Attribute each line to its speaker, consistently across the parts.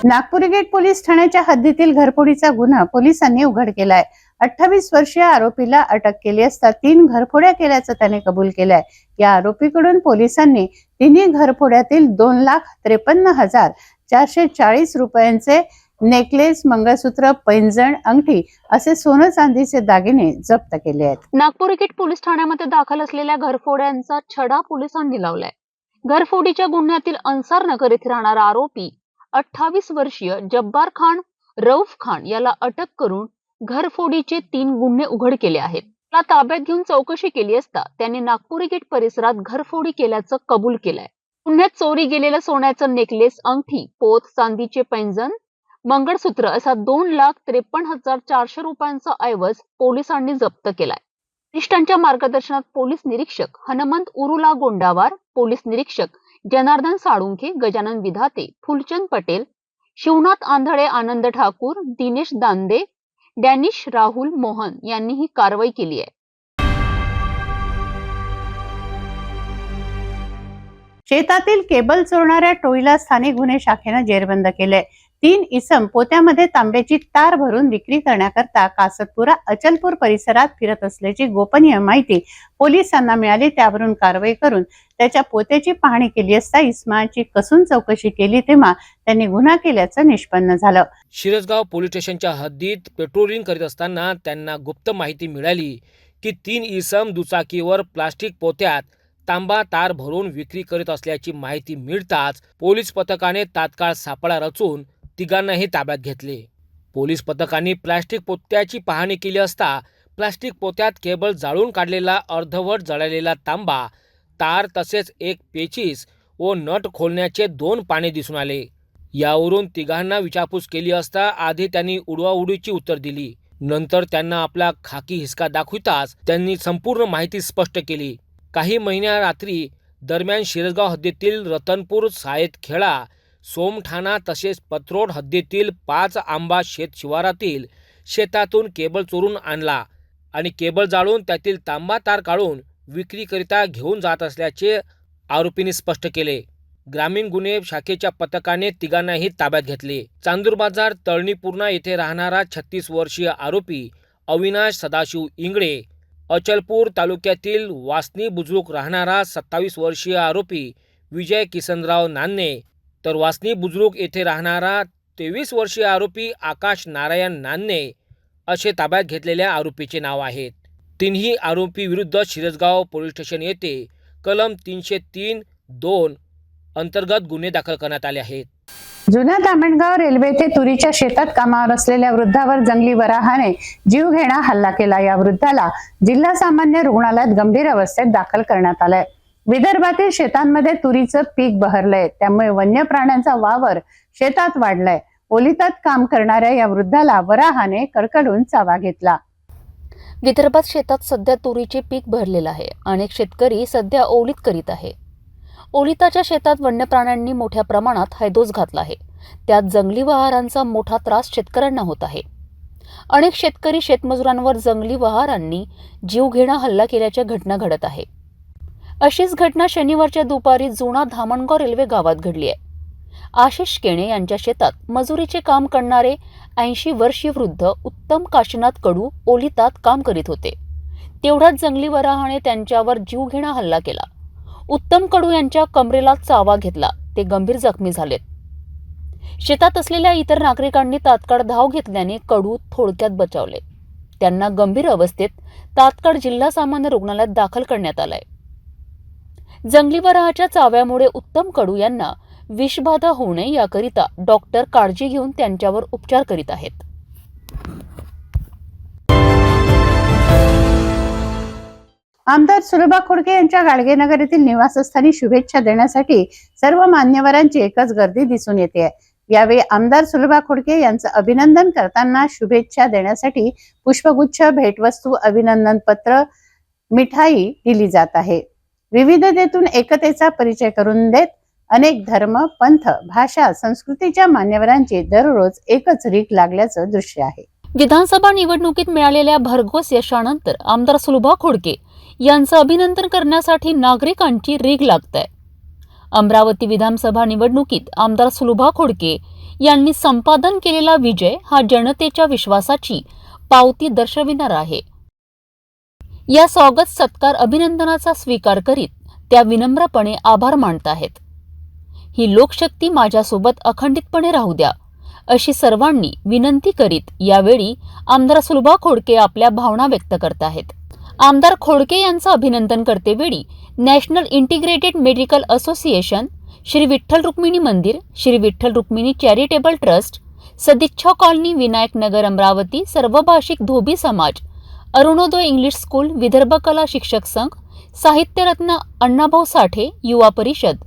Speaker 1: Nagpur gate police ठाण्याच्या हद्दीतील घरफोडीचा गुन्हा पोलिसांनी उघड केलाय। 28 वर्षीय आरोपीला अटक केली असता 3 घरफोड्या केल्याचं त्याने कबूल केलंय। या आरोपीकडून पोलिसांनी तिन्ही घरफोड्यातील 2,53,440 रुपयांचे नेकलेस, मंगळसूत्र, पैंजण, अंगठी असे सोनं चांदीचे दागिने जप्त केले आहेत।
Speaker 2: नागपूर गेट पोलीस ठाण्यामध्ये दाखल असलेल्या घरफोड्यांचा छडा पोलिसांनी लावलाय। घरफोडीच्या गुन्ह्यातील अन्सार नगर येथे राहणारा आरोपी 28 वर्षीय जब्बार खान रऊफ खान याला अटक करून घरफोडीचे 3 गुन्हे उघड केले आहेत। त्याला ताब्यात घेऊन चौकशी केली असता त्यांनी नागपुरी गेट परिसरात घरफोडी केल्याचं कबूल केलंय। गुन्ह्यात चोरी गेलेलं सोन्याचं नेकलेस, अंगठी, पोत, चांदीचे पैंजण, मंगळसूत्र असा 2,53,400 रुपयांचा ऐवज पोलिसांनी जप्त केलाय। वरिष्ठांच्या मार्गदर्शनात पोलीस निरीक्षक हनुमंत उरुला गोंडावार, पोलीस निरीक्षक जनार्दन साळुंखे, गजानन विधाते, फुलचंद पटेल, शिवनाथ आंधळे, आनंद ठाकूर, दिनेश दांदे, डॅनिश राहुल मोहन यांनी ही कारवाई केली आहे।
Speaker 1: शेतातील केबल चोरणाऱ्या टोळीला स्थानिक गुन्हे शाखेनं जेरबंद केले। 3 इसम पोत्यामध्ये तांब्याची तार भरून विक्री करण्याकरता कासतपुरा अचलपूर परिसरात फिरत असल्याची गोपनीय माहिती पोलिसांना मिळाली। त्यावरून कारवाई करून त्याच्या पोत्याची पाहणी केली असता इसमाची कसून चौकशी केली तेव्हा त्यांनी गुन्हा केल्याचं निष्पन्न झालं।
Speaker 3: शिरसगाव पोलीस स्टेशनच्या हद्दीत पेट्रोलिंग करीत असताना त्यांना गुप्त माहिती मिळाली की 3 इसम दुचाकीवर प्लास्टिक पोत्यात तांबा तार भरून विक्री करीत असल्याची माहिती मिळताच पोलीस पथकाने तात्काळ सापळा रचून तिघांनाही ताब्यात घेतले। पोलीस पथकाने प्लास्टिक पोत्याची पाहणी केली असता प्लास्टिक पोत्यात केबल जाळून काढलेला अर्धवट जळलेला तांबा, तार तसेच एक पेचीस व नट खोलण्याचे 2 पाने दिसून आले। यावरून तिघांना विचारपूस केली असता आधी त्यांनी उडवाउडीची उत्तर दिली। नंतर त्यांना आपला खाकी हिसका दाखविताच त्यांनी संपूर्ण माहिती स्पष्ट केली। काही महिन्या रात्री दरम्यान शिरसगाव हद्दीतील रतनपूर, सायतखेडा, सोमठाणा तसेच पत्रोड हद्दीतील 5 आंबा शेत शिवारातील शेतातून केबल चोरून आणला आणि केबल जाळून त्यातील तांबा तार काढून विक्रीकरिता घेऊन जात असल्याचे आरोपींनी स्पष्ट केले। ग्रामीण गुन्हे शाखेच्या पथकाने तिघांनाही ताब्यात घेतले। चांदूर बाजार तळणीपूर्णा येथे राहणारा 36 वर्षीय आरोपी अविनाश सदाशिव इंगळे, अचलपूर तालुक्यातील वासनी बुजुर्ग राहणारा 27 वर्षीय आरोपी विजय किसनराव नान्ने, तर वासनी बुजुर्ग येथे राहणारा 23 वर्षीय आरोपी आकाश नारायण नान्ने असे ताब्यात घेतलेल्या आरोपीचे नाव आहेत। तिन्ही आरोपी विरुद्ध शिरसगाव पोलीस स्टेशन येथे कलम 303(2) अंतर्गत गुन्हे दाखल करण्यात आले आहेत।
Speaker 1: जुना दामणगाव रेल्वे येथे तुरीच्या शेतात कामावर असलेल्या वृद्धावर जंगली वराहाने जीवघेणा हल्ला केला। या वृद्धाला जिल्हा सामान्य रुग्णालयात गंभीर अवस्थेत दाखल करण्यात आलंय। विदर्भातील शेतांमध्ये तुरीचं पीक बहरलंय, त्यामुळे वन्य प्राण्यांचा वावर शेतात वाढलाय। ओलितात काम करणाऱ्या या वृद्धाला वराहाने कडकडून चावा घेतला।
Speaker 2: विदर्भात शेतात सध्या तुरीचे पीक भरलेलं आहे। अनेक शेतकरी सध्या ओलीत करीत आहे। ओलिताच्या शेतात वन्य प्राण्यांनी मोठ्या प्रमाणात हैदोस घातला आहे। त्यात जंगली वहारांचा मोठा त्रास शेतकऱ्यांना होत आहे। अनेक शेतकरी शेतमजुरांवर जंगली वहारांनी जीवघेणा हल्ला केल्याच्या घटना घडत आहे। अशीच घटना शनिवारच्या दुपारी जुना धामणगाव रेल्वे गावात घडली आहे। आशिष केणे यांच्या शेतात मजुरीचे काम करणारे 80 वर्षीय वृद्ध उत्तम काशीनाथ कडू ओलितात काम करीत होते। तेवढ्यात जंगली वराहाने त्यांच्यावर जीवघेणा हल्ला केला। उत्तम कडू यांच्या कमरेला चावा घेतला, ते गंभीर जखमी झालेत। शेतात असलेल्या इतर नागरिकांनी तात्काळ धाव घेतल्याने कडू थोडक्यात बचावले। त्यांना गंभीर अवस्थेत तात्काळ जिल्हा सामान्य रुग्णालयात दाखल करण्यात आलंय। जंगली वराहाच्या चाव्यामुळे उत्तम कडू यांना विषबाधा होऊ नये याकरिता डॉक्टर काळजी घेऊन त्यांच्यावर उपचार करीत आहेत।
Speaker 1: आमदार सुलभा खोडके यांच्या गाडगेनगर येथील निवासस्थानी शुभेच्छा देण्यासाठी सर्व मान्यवरांची एकच गर्दी दिसून येते। यावेळी आमदार सुलभा खोडके यांचं अभिनंदन करताना शुभेच्छा देण्यासाठी पुष्पगुच्छ, भेटवस्तू, अभिनंदन पत्र, मिठाई दिली जात आहे। विविधतेतून एकतेचा परिचय करून देत अनेक धर्म, पंथ, भाषा, संस्कृतीच्या मान्यवरांची दररोज एकच रीघ लागल्याचं दृश्य आहे।
Speaker 2: विधानसभा निवडणुकीत मिळालेल्या भरघोस यशानंतर आमदार सुलभा खोडके यांचं अभिनंदन करण्यासाठी नागरिकांची रीघ लागत आहे। अमरावती विधानसभा निवडणुकीत आमदार सुलभा खोडके यांनी संपादन केलेला विजय हा जनतेच्या विश्वासाची पावती दर्शविणारा आहे. या स्वागत सत्कार अभिनंदनाचा स्वीकार करीत त्या विनम्रपणे आभार मानत आहेत. ही लोकशक्ती माझ्यासोबत अखंडितपणे राहू द्या अशी सर्वांनी विनंती करीत यावेळी आमदार सुलभा खोडके आपल्या भावना व्यक्त करत आहेत. आमदार खोडके यांचं अभिनंदन करतेवेळी national integrated medical association, Shri Vitthal Rukmini मंदिर, श्री विठ्ठल रुक्मिणी चॅरिटेबल ट्रस्ट, सदिच्छा कॉलनी, विनायक नगर, अमरावती, सर्वभाषिक धोबी समाज, अरुणोदय इंग्लिश स्कूल, विदर्भ कला शिक्षक संघ, साहित्यरत्न अण्णाभाऊ साठे युवा परिषद,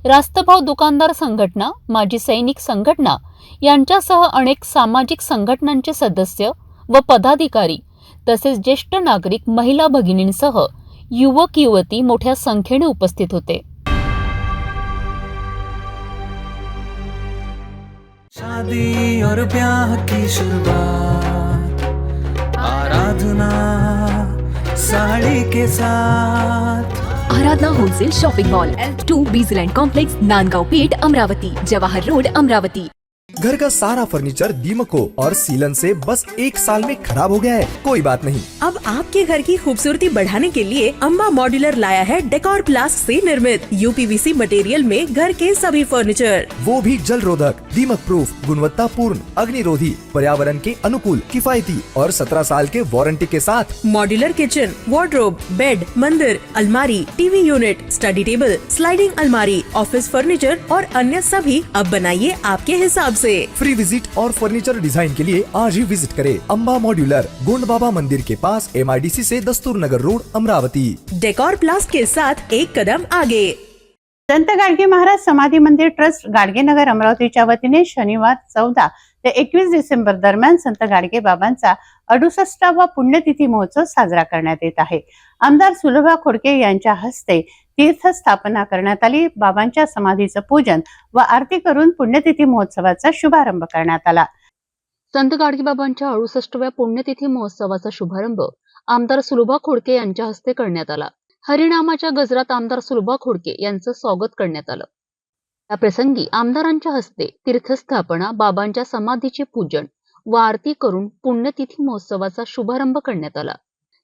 Speaker 2: रास्तभाव दुकानदार संघटना, माजी सैनिक संघटना यांच्यासह अनेक सामाजिक संघटनांचे सदस्य व पदाधिकारी तसेच ज्येष्ठ नागरिक, महिला भगिनींसह युवक युवती मोठ्या संख्येने उपस्थित होते.
Speaker 4: शादी और ब्याह की शुरुआत आराधना साड़ी के साथ.
Speaker 5: Aradhana wholesale shopping mall, L2 बीजलैंड कॉम्प्लेक्स, नांदगांव पेठ, अमरावती, जवाहर रोड, अमरावती.
Speaker 6: घर का सारा फर्नीचर दीमकों और सीलन से बस 1 साल में खराब हो गया है. कोई बात नहीं,
Speaker 7: अब आपके घर की खूबसूरती बढ़ाने के लिए अम्बा मॉड्यूलर लाया है डेकोर प्लास्ट से निर्मित UPVC मटेरियल में घर के सभी फर्नीचर,
Speaker 6: वो भी जल रोधक, दीमक प्रूफ, गुणवत्ता पूर्ण, अग्निरोधी, पर्यावरण के अनुकूल, किफायती और 17 साल के वारंटी के साथ.
Speaker 7: मॉड्यूलर किचन, वार्डरोब, बेड, मंदिर, अलमारी, TV unit, study table, sliding अलमारी, ऑफिस फर्नीचर और अन्य सभी अब बनाइए आपके हिसाब से.
Speaker 6: फ्री विजिट और फर्नीचर डिजाइन के लिए आज ही विजिट करें अम्बा मॉड्यूलर, गोंड बाबा मंदिर के पास, MIDC से दस्तूर नगर रोड, अमरावती.
Speaker 7: डेकोर प्लास्ट के साथ एक कदम आगे.
Speaker 1: संत गाडगे महाराज समाधी मंदिर ट्रस्ट गाडगेनगर अमरावतीच्या वतीने शनिवार 14 ते 21 डिसेंबर दरम्यान संत गाडगे बाबांचा 68वा पुण्यतिथी महोत्सव साजरा करण्यात येत आहे. आमदार सुलभा खोडके यांच्या हस्ते तीर्थस्थापना करण्यात आली. बाबांच्या समाधीचं पूजन व आरती करून पुण्यतिथी महोत्सवाचा शुभारंभ करण्यात आला.
Speaker 2: संत गाडगेबाबांच्या 68व्या पुण्यतिथी महोत्सवाचा शुभारंभ आमदार सुलभा खोडके यांच्या हस्ते करण्यात आला. हरिनामाच्या गजरात आमदार सुलभा खोडके यांचं स्वागत करण्यात आलं. या प्रसंगी आमदारांच्या हस्ते तीर्थस्थापना, बाबांच्या समाधीचे पूजन व आरती करून पुण्यतिथी महोत्सवाचा शुभारंभ करण्यात आला.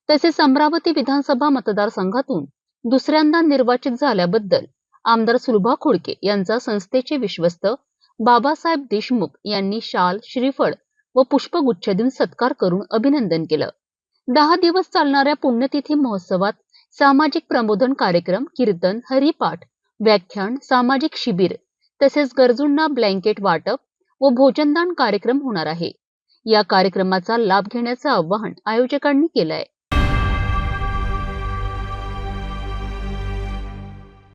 Speaker 2: तसेच अमरावती विधानसभा मतदारसंघातून दुसऱ्यांदा निर्वाचित झाल्याबद्दल आमदार सुलभा खोडके यांचा संस्थेचे विश्वस्त बाबासाहेब देशमुख यांनी शाल, श्रीफळ व पुष्पगुच्छ देऊन सत्कार करून अभिनंदन केलं. 10 दिवस चालणाऱ्या पुण्यतिथी महोत्सवात सामाजिक प्रबोधन कार्यक्रम, कीर्तन, हरिपाठ, व्याख्यान, सामाजिक शिबिर तसेच गरजूंना ब्लँकेट वाटप व भोजनदान कार्यक्रम होणार आहे. या कार्यक्रमाचा लाभ घेण्याचं आवाहन आयोजकांनी केलं आहे.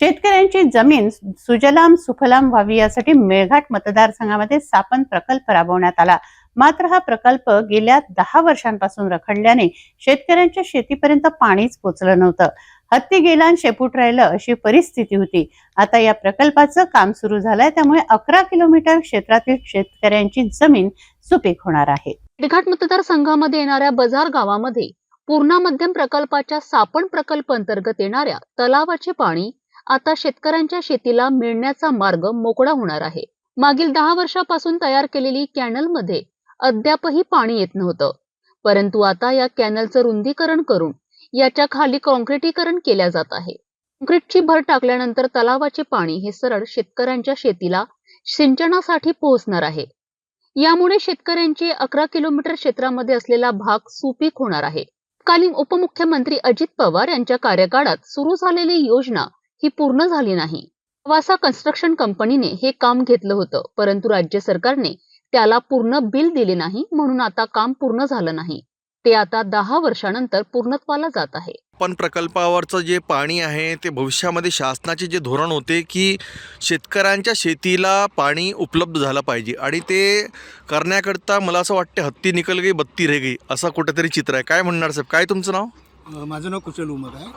Speaker 1: शेतकऱ्यांची जमीन सुजलाम सुफलाम व्हावी यासाठी मेळघाट मतदारसंघामध्ये स्थापन प्रकल्प राबवण्यात आला. मात्र हा प्रकल्प गेल्या 10 वर्षांपासून रखडल्याने शेतकऱ्यांच्या शेतीपर्यंत पाणीच पोचलं नव्हतं. हत्ती गेला आणि शेपूट राहिलं अशी परिस्थिती होती. आता या प्रकल्पाचं काम सुरू झालंय, त्यामुळे 11 किलोमीटर क्षेत्रातील शेतकऱ्यांची जमीन सुपीक होणार आहे.
Speaker 2: मेळघाट मतदारसंघामध्ये येणाऱ्या बजार गावामध्ये पूर्णा मध्यम प्रकल्पाच्या सापण प्रकल्प अंतर्गत येणाऱ्या तलावाचे पाणी आता शेतकऱ्यांच्या शेतीला मिळण्याचा मार्ग मोकळा होणार आहे. मागील 10 वर्षापासून तयार केलेली कॅनलमध्ये अद्यापही पाणी येत नव्हतं, परंतु आता या कॅनलचं रुंदीकरण करून याच्या खाली कॉन्क्रिटीकरण केल्या जात आहे. कॉन्क्रीटची भर टाकल्यानंतर तलावाचे पाणी हे सरळ शेतकऱ्यांच्या शेतीला सिंचनासाठी पोहोचणार आहे. यामुळे शेतकऱ्यांचे 11 किलोमीटर क्षेत्रामध्ये असलेला भाग सुपीक होणार आहे. तत्कालीन उपमुख्यमंत्री अजित पवार यांच्या कार्यकाळात सुरू झालेली योजना ही पूर्ण झाली नाही. वासा कन्स्ट्रक्शन कंपनीने हे काम घेतलं होतं, परंतु राज्य सरकारने त्याला पूर्ण बिल दिले नाही, म्हणून आता काम पूर्ण झालं नाही. ते आता 10 वर्षानंतर पूर्णत्वाला जात आहे.
Speaker 8: पण प्रकल्पावरचं जे पाणी आहे ते भविष्यामध्ये शासनाचे जे धोरण होते की शेतकऱ्यांच्या शेतीला पाणी उपलब्ध झालं पाहिजे आणि ते करण्याकरता मला असं वाटतं हत्ती निकल गई बत्ती रह गई असं कुठेतरी चित्र आहे. काय म्हणणार साहेब, काय तुमचं नाव?
Speaker 9: माझं नाव कुशल उमर आहे.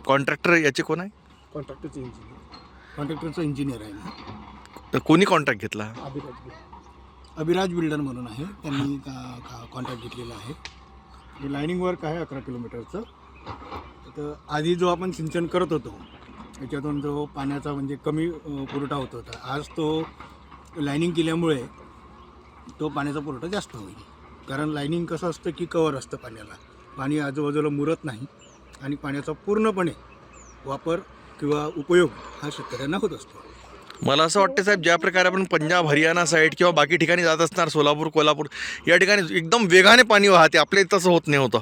Speaker 8: कॉन्ट्रॅक्टर याचे कोण आहे?
Speaker 9: कॉन्ट्रॅक्टरचा इंजिनियर आहे मी.
Speaker 8: तर कोणी कॉन्ट्रॅक्ट घेतला?
Speaker 9: अभिराज बिल्डर म्हणून आहे, त्यांनी कॉन्ट्रॅक्ट घेतलेला आहे. हे लाईनिंग वर्क आहे 11 किलोमीटरचं. तर आधी जो आपण सिंचन करत होतो याच्यातून जो पाण्याचा म्हणजे कमी पुरवठा होत होता, आज तो लाईनिंग केल्यामुळे तो पाण्याचा पुरवठा जास्त होईल. कारण लाईनिंग कसं असतं की कवर असतं पाण्याला, पाणी आजूबाजूला मुरत नाही आणि पाण्याचा पूर्णपणे वापर किंवा उपयोग हा शेतकऱ्यांना होत असतो.
Speaker 8: मला असं वाटतं साहेब, ज्या प्रकारे आपण पंजाब हरियाणा साईड किंवा बाकी ठिकाणी जात असणार, सोलापूर कोल्हापूर या ठिकाणी एकदम वेगाने पाणी वाहते, आपल्या इथं तसं होत नाही होतं.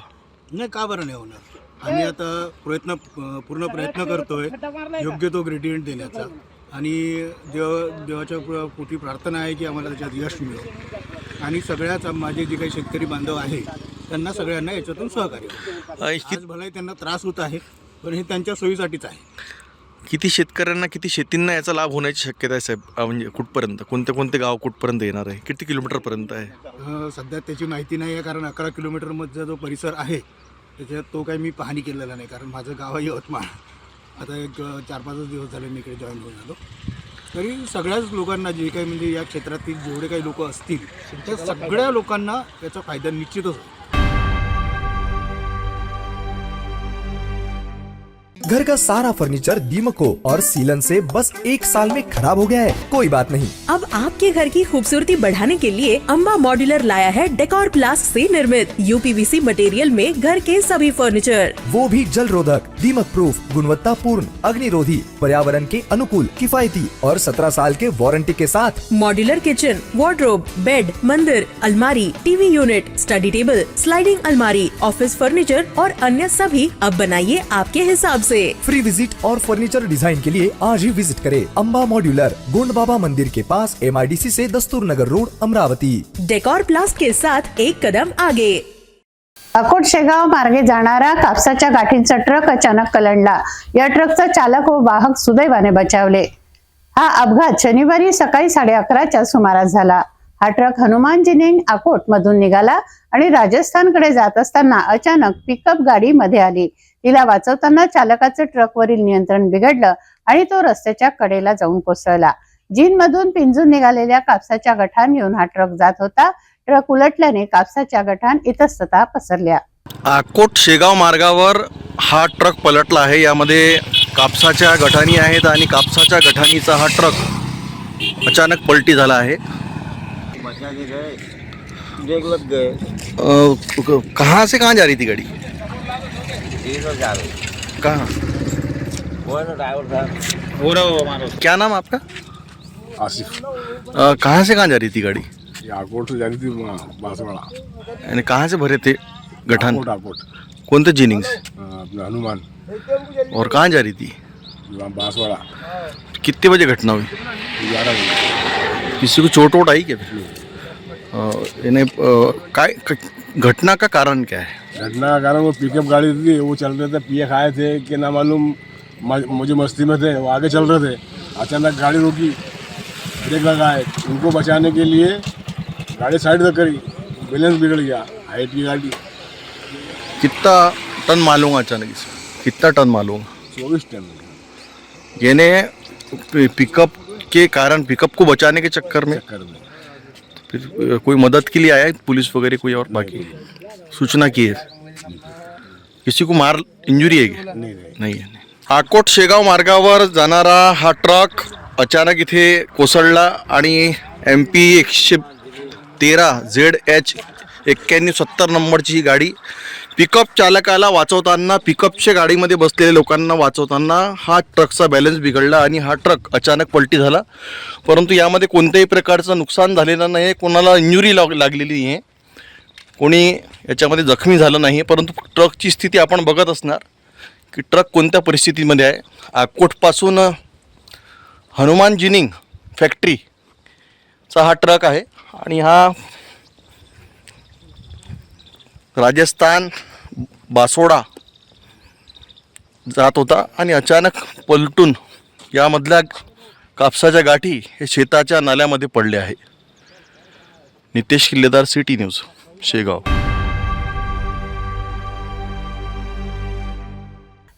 Speaker 9: नाही, का बरं नाही होणार? आम्ही आता पूर्ण प्रयत्न करतोय योग्य तो ग्रेडियंट देण्याचा आणि देवाच्या पोटी प्रार्थना आहे की आम्हाला त्याच्यात यश मिळेल आणि सगळ्याच माझे जे काही शेतकरी बांधव आहे त्यांना सगळ्यांना याच्यातून सहकार्य होईल. आज भलाही त्यांना त्रास होत आहे, पण हे त्यांच्या सोयीसाठीच आहे.
Speaker 8: किती शेतकऱ्यांना, किती शेतींना याचा लाभ होण्याची शक्यता आहे साहेब? म्हणजे कुठपर्यंत, कोणते कोणते गाव कुठपर्यंत येणार आहे, किती किलोमीटरपर्यंत आहे?
Speaker 9: सध्या त्याची माहिती नाही आहे, कारण 11 किलोमीटरमधचा जो परिसर आहे त्याच्यात तो काही मी पाहणी केलेला नाही, कारण माझं गाव आहे यवतमाळ. आता एक 4-5 दिवस झाले मी इकडे जॉईन होऊन आलो. तरी सगळ्याच लोकांना जे काही म्हणजे या क्षेत्रातील जेवढे काही लोक असतील त्या सगळ्या लोकांना याचा फायदा निश्चितच होईल.
Speaker 6: घर का सारा फर्नीचर दीमको और सीलन से बस 1 साल में खराब हो गया है, कोई बात नहीं.
Speaker 7: अब आपके घर की खूबसूरती बढ़ाने के लिए अम्बा मॉड्यूलर लाया है डेकोर प्लास्ट से निर्मित UPVC मटेरियल में घर के सभी फर्नीचर,
Speaker 6: वो भी जल रोधक, दीमक प्रूफ, गुणवत्तापूर्ण, अग्निरोधी, पर्यावरण के अनुकूल, किफायती और 17 साल के वारंटी के साथ.
Speaker 7: मॉड्यूलर किचन, वार्डरोब, बेड, मंदिर, अलमारी, TV unit, study table, sliding अलमारी, ऑफिस फर्नीचर और अन्य सभी अब बनाइए आपके हिसाब से.
Speaker 6: फ्री विजिट और फर्नीचर डिजाइन के लिए आज ही विजिट करें अम्बा मॉड्यूलर, गोंड बाबा मंदिर के पास, MIDC से दस्तूर नगर रोड, अमरावती.
Speaker 7: डेकोर प्लास्ट के साथ एक कदम आगे.
Speaker 1: अकोट शेगाव मार्गे जाणारा कापसाच्या गाठींचा ट्रक अचानक कलंडला. या ट्रकचा चालक व वाहक सुदैवाने बचावले. हा अपघात शनिवारी सकाळी 11:30च्या सुमारास झाला. हा ट्रक हनुमान जिनिंग अकोट मधून निघाला आणि राजस्थानकडे जात असताना अचानक पिकअप गाडी मध्ये आली. तिला वाचवताना चालकाचं ट्रकवरील नियंत्रण बिघडलं आणि तो रस्त्याच्या कडेला जाऊन कोसळला. जीनमधून पिंजून निघालेल्या कापसाच्या गठान घेऊन हा ट्रक जात होता. ट्रक उलटल्याने कापसाच्या गठान इतस्ततः पसरल्या.
Speaker 8: अकोट शेगाव मार्गावर हा ट्रक पलटला आहे. यामध्ये कापसाच्या गठाणी आहेत आणि कापसाच्या गठाणीचा हा ट्रक अचानक पलटी झाला आहे. कहाँ से कहाँ जा रही थी गाड़ी? कहाँ? क्या नाम आपका?
Speaker 10: आसिफ.
Speaker 8: कहाँ से कहाँ जा रही थी गाड़ी?
Speaker 10: आकोट से जा रही थी बांसवाड़ा.
Speaker 8: यानी कहाँ से भरे थे गठान?
Speaker 10: आकोट.
Speaker 8: कौन थे जिनिंग्स?
Speaker 10: अपना हनुमान.
Speaker 8: और कहाँ जा रही थी?
Speaker 10: बांसवाड़ा.
Speaker 8: कितने बजे घटना हुई?
Speaker 10: 11 बजे.
Speaker 8: किसी को चोट वोट आई क्या? इन्हें घटना का कारण क्या है?
Speaker 10: घटना का कारण वो पिकअप गाड़ी थी, वो चल रहे थे, पिए खाए थे कि ना मालूम, मुझे मस्ती में थे, वो आगे चल रहे थे. अचानक गाड़ी रुकी, ब्रेक लगाए, उनको बचाने के लिए गाड़ी साइड तक करी, बैलेंस बिगड़ गया. हाइट की गाड़ी.
Speaker 8: कितना टन मालूंगा अचानक इसमें? कितना टन मालूंगा?
Speaker 10: 24 टन.
Speaker 8: यानी पिकअप के कारण, पिकअप को बचाने के चक्कर में फिर कोई मदद के लिए आया, पुलिस वगैरह कोई और बाकी सूचना की है? किसी को मार इंजुरी है क्या? नहीं है. अकोट शेगाव मार्गावर जाणारा हा ट्रक अचानक इथे कोसळला आणि MP 113 ZH 9170 नंबरची ही गाडी पिकअप चालकाला वाचवताना, पिकअपच्या गाडीमध्ये बसलेल्या लोकांना वाचवताना हा ट्रकचा बॅलन्स बिघडला आणि हा ट्रक अचानक पलटी झाला. परंतु यामध्ये कोणत्याही प्रकारचं नुकसान झालेलं नाही, कोणाला इंजुरी लागलेली आहे, कोणी याच्यामध्ये जखमी झालं नाही. परंतु ट्रकची स्थिती आपण बघत असणार की ट्रक कोणत्या परिस्थितीमध्ये आहे. अकोटपासून हनुमान जिनिंग फॅक्टरीचा हा ट्रक आहे आणि हा राजस्थान बासोडा जात होता आणि अचानक पलटून यामधल्या कापसाच्या गाठी हे शेताच्या नाल्यामध्ये पडल्या आहे. नितेश किल्लेदार, सिटी न्यूज, शेगाव.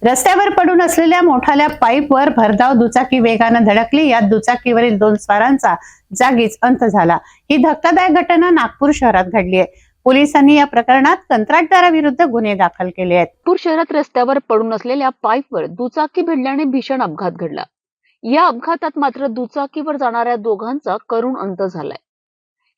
Speaker 1: रस्त्यावर पडून असलेल्या मोठाल्या पाईपवर भरधाव दुचाकी वेगानं धडकली. यात दुचाकीवरील 2 स्वारांचा जागीच अंत झाला. ही धक्कादायक घटना नागपूर शहरात घडली आहे. पोलिसांनी या प्रकरणात कंत्राटदाराविरुद्ध गुन्हे दाखल केले आहेत.
Speaker 2: नागपूर शहरात रस्त्यावर पडून असलेल्या पाईपवर दुचाकी भिडल्याने भीषण अपघात घडला. या अपघातात मात्र दुचाकीवर जाणाऱ्या दोघांचा करुण अंत झालाय.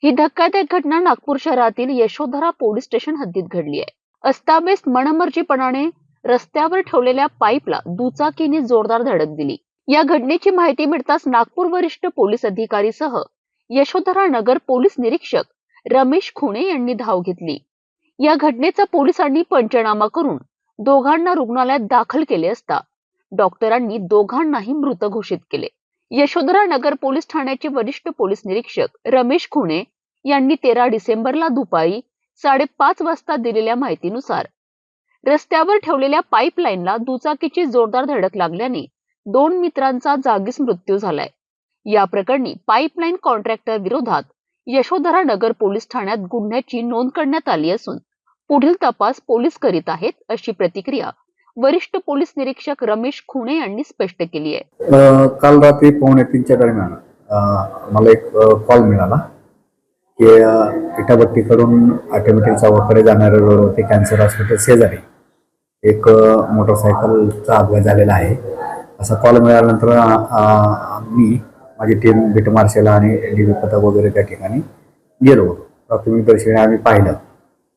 Speaker 2: ही धक्कादायक घटना नागपूर शहरातील यशोधरा पोलीस स्टेशन हद्दीत घडली आहे. अस्ताव्यस्त मनमर्जीपणाने रस्त्यावर ठेवलेल्या पाईपला दुचाकीने जोरदार धडक दिली. या घटनेची माहिती मिळताच नागपूर वरिष्ठ पोलीस अधिकारीसह यशोधरा नगर पोलीस निरीक्षक रमेश खुणे यांनी धाव घेतली. या घटनेचा पोलिसांनी पंचनामा करून दोघांना रुग्णालयात दाखल केले असता डॉक्टरांनी दोघांनाही मृत घोषित केले. यशोधरा नगर पोलीस ठाण्याचे वरिष्ठ पोलीस निरीक्षक रमेश खुणे यांनी 13 डिसेंबरला दुपारी 5:30 वाजता दिलेल्या माहितीनुसार रस्त्यावर ठेवलेल्या पाईपलाईनला दुचाकीची जोरदार धडक लागल्याने 2 मित्रांचा जागीच मृत्यू झालाय. या प्रकरणी पाईपलाईन कॉन्ट्रॅक्टर विरोधात यशोधरा नगर पोलीस ठाण्यात गुन्ह्याची नोंद करण्यात आली असून पुढील तपास पोलीस करीत आहेत, अशी प्रतिक्रिया वरिष्ठ पोलीस निरीक्षक रमेश खुणे यांनी स्पष्ट केली आहे.
Speaker 11: काल रात्री 2:45 दरम्यान मला एक कॉल मिळाला की इटाभट्टीकडून ऑटोमॅटिक चौकाकडे जाणाऱ्या रोडवरती कॅन्सर हॉस्पिटल शेजारी एक मोटरसायकलचा अपघात झालेला आहे असा कॉल मिळाल्यानंतर मी माझी टीम बीट मार्शल आणि DB पथक वगैरे त्या ठिकाणी गेलो होतो. प्राथमिक दर्शनी आम्ही पाहिलं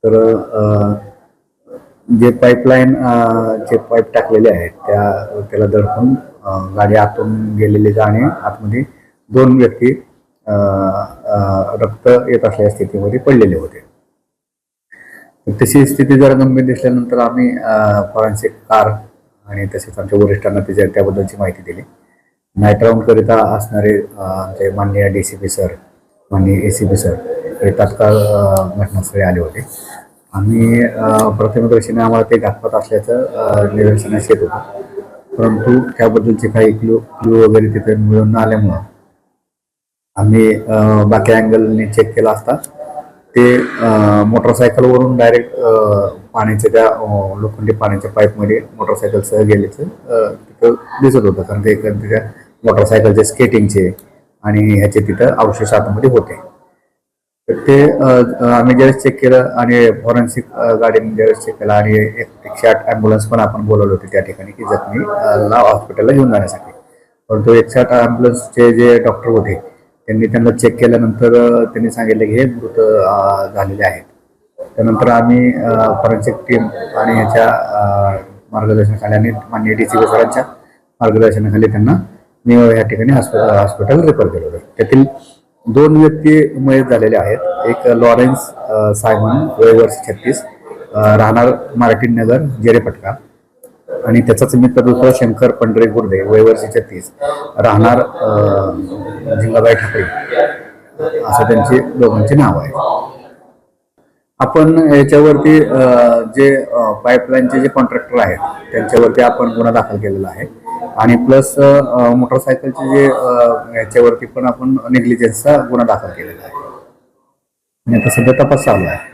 Speaker 11: तर जे पाईपलाईन जे पाईप टाकलेले आहेत त्याला धडकून गाडी आतून गेलेली आणि आतमध्ये 2 व्यक्ती रक्त येत असलेल्या स्थितीमध्ये पडलेले होते. तशी स्थिती जरा गंभीर दिसल्यानंतर आम्ही फॉरेन्सिक कार आणि तसेच आमच्या वरिष्ठांना त्याबद्दलची माहिती दिली. नाईट राऊंड करिता असणारे आमचे माननीय DCP सर, माननीय ACP सर हे तात्काळ घटनास्थळी आले होते. आम्ही प्रथमदर्शनी आम्हाला ते घातपात असल्याचं निदर्शनास येत होतं, परंतु त्याबद्दलचे काही क्लू वगैरे तिथे मिळून न आल्यामुळं आम्ही बाकी अँगलने चेक केला असता ते मोटरसायकलवरून डायरेक्ट पाण्याच्या त्या लोखंडी पाण्याच्या पाईपमध्ये मोटरसायकलसह गेल्याचं तिथं दिसत होतं. कारण ते तिच्या मोटरसायकलचे स्केटिंगचे आणि ह्याचे तिथं अवशेष आतमध्ये होते. तर ते आम्ही ज्यावेळेस चेक केलं आणि फॉरेन्सिक गाडीने ज्यावेळेस चेक केला आणि 108 ॲम्ब्युलन्स पण आपण बोलवले होते त्या ठिकाणी की जखमीला हॉस्पिटलला घेऊन जाण्यासाठी. परंतु 108 ॲम्ब्युलन्सचे जे डॉक्टर होते त्यांना चेक केल्यानंतर त्यांनी सांगितले की हे मृत झालेले आहेत. त्यानंतर आम्ही फॉरेन्सिक टीम आणि ह्याच्या मार्गदर्शनाखाली आणि माननीय DCP सरांच्या मार्गदर्शनाखाली त्यांना मी या ठिकाणी हॉस्पिटल रेफर केलं होतं. त्यातील 2 व्यक्ती मयत झालेले आहेत. एक लॉरेन्स सायमन वय वर्ष 36 राहणार मार्टिन नगर जेरेपटका आणि त्याचाच मित्र दुसरा शंकर पंढरे गुर्दे वय वर्ष 36 राहणार झिंगाबाई ठाकरे असं त्यांचे दोघांचे नाव आहे. आपण याच्यावरती जे पाईपलाईनचे जे कॉन्ट्रॅक्टर आहेत त्यांच्यावरती आपण गुन्हा दाखल केलेला आहे आणि प्लस मोटरसायकलचे जे याच्यावरती पण आपण नेग्लिजन्सचा गुन्हा दाखल केलेला आहे आणि आता सध्या तपास चालू आहे.